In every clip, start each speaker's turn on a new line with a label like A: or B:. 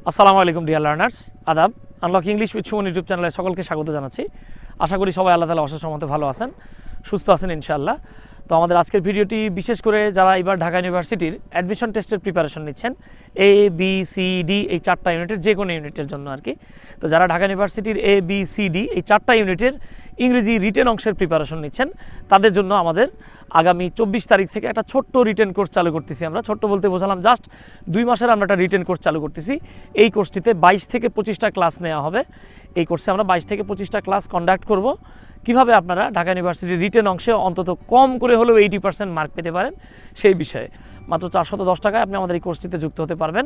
A: আসসালামু আলাইকুম dear learners, আদাব। Unlock English with Suman YouTube চ্যানেলে সকলকে স্বাগত জানাচ্ছি। আশা করি সবাই আল্লাহ তাআলা অশেষ রহমতে ভালো আছেন, সুস্থ আছেন ইনশাআল্লাহ। তো আমাদের আজকের ভিডিওটি বিশেষ করে যারা এবার ঢাকা ইউনিভার্সিটির অ্যাডমিশন টেস্টের প্রিপারেশন নিচ্ছেন, এ বি সি ডি এই 4টা ইউনিটের যে কোনো ইউনিটের জন্য আর কি। তো যারা ঢাকা ইউনিভার্সিটির এ বি সি ডি এই 4টা ইউনিটের ইংরেজি রিটেন অংশের প্রিপারেশন নিচ্ছেন, তাদের জন্য আমাদের আগামী 24 তারিখ থেকে একটা ছোট্ট রিটেন কোর্স চালু করতেছি। আমরা ছোট্ট বলতে বোঝালাম জাস্ট 2 মাসের আমরা একটা রিটেন কোর্স চালু করতেছি। এই কোর্সটিতে 22 থেকে 25টা ক্লাস নেওয়া হবে। এই কোর্সে আমরা 22 থেকে 25টা ক্লাস কন্ডাক্ট করব। কিভাবে আপনারা ঢাকা ইউনিভার্সিটির রিটেন অংশে অন্তত কম করে হলেও 80% মার্ক পেতে পারেন সেই বিষয়ে মাত্র 410 টাকায় আপনি আমাদের এই কোর্সটিতে যুক্ত হতে পারবেন।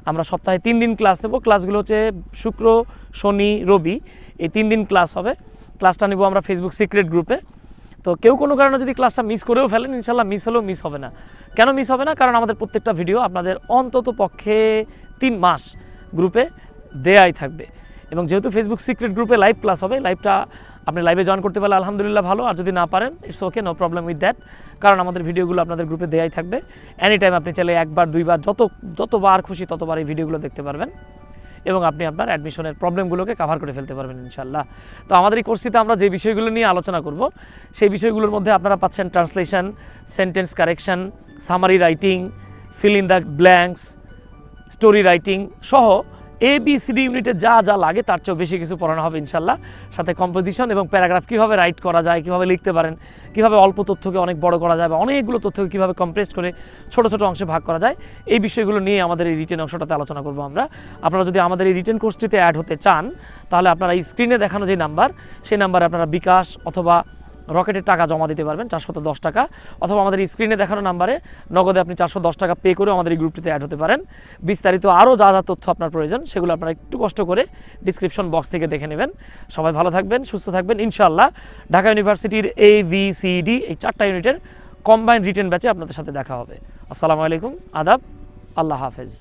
A: আমরা সপ্তাহে 3 দিন ক্লাস নেব। ক্লাসগুলো হচ্ছে শুক্র, শনি, রবি, এই 3 দিন ক্লাস হবে। ক্লাসটা নেব আমরা ফেসবুক সিক্রেট গ্রুপে। তো কেউ কোনো কারণে যদি ক্লাসটা মিস করেও ফেলেন, ইনশাল্লাহ মিস হলেও মিস হবে না। কেন মিস হবে না? কারণ আমাদের প্রত্যেকটা ভিডিও আপনাদের অন্তত পক্ষে 3 মাস গ্রুপে দেয়াই থাকবে। এবং যেহেতু ফেসবুক সিক্রেট গ্রুপে লাইভ ক্লাস হবে, লাইভটা আপনি লাইভে জয়েন করতে পারলে আলহামদুলিল্লাহ ভালো, আর যদি না পারেন it's okay, no problem with that. কারণ আমাদের ভিডিওগুলো আপনাদের গ্রুপে দেয়াই থাকবে। এনি টাইম আপনি চাইলে একবার, 2বার, যতবার খুশি ততবার এই ভিডিওগুলো দেখতে পারবেন এবং আপনি আপনার অ্যাডমিশনের প্রবলেমগুলোকে কভার করে ফেলতে পারবেন ইনশাআল্লাহ। তো আমাদের এই কোর্সটিতে আমরা যে বিষয়গুলো নিয়ে আলোচনা করব, সেই বিষয়গুলোর মধ্যে আপনারা পাচ্ছেন translation, sentence correction, summary writing, fill in the blanks, story writing সহ ABCD ইউনিটে যা যা লাগে তার চেয়েও বেশি কিছু পড়ানো হবে ইনশাআল্লাহ। সাথে কম্পোজিশন এবং প্যারাগ্রাফ কীভাবে রাইট করা যায়, কীভাবে লিখতে পারেন, কীভাবে অল্প তথ্যকে অনেক বড় করা যায় বা অনেকগুলো তথ্যকে কীভাবে কম্প্রেস করে ছোট ছোট অংশে ভাগ করা যায়, এই বিষয়গুলো নিয়ে আমাদের এই রিটেন অংশটাতে আলোচনা করব আমরা। আপনারা যদি আমাদের এই রিটেন কোর্সটিতে অ্যাড হতে চান, তাহলে আপনারা এই স্ক্রিনে দেখানো যে নাম্বার, সেই নাম্বারে আপনারা বিকাশ অথবা রকেটের টাকা জমা দিতে পারবেন 410 টাকা, অথবা আমাদের এই স্ক্রিনে দেখানো নাম্বারে নগদে আপনি 410 টাকা পে করে আমাদের এই গ্রুপটিতে অ্যাড হতে পারেন। বিস্তারিত আরও যা যা তথ্য আপনার প্রয়োজন সেগুলো আপনারা একটু কষ্ট করে ডিসক্রিপশন বক্স থেকে দেখে নেবেন। সবাই ভালো থাকবেন, সুস্থ থাকবেন ইনশাআল্লাহ। ঢাকা ইউনিভার্সিটির ABCD এই 4টা ইউনিটের কম্বাইন্ড রিটেন ব্যাচে আপনাদের সাথে দেখা হবে। আসসালামু আলাইকুম, আদাব, আল্লাহ হাফেজ।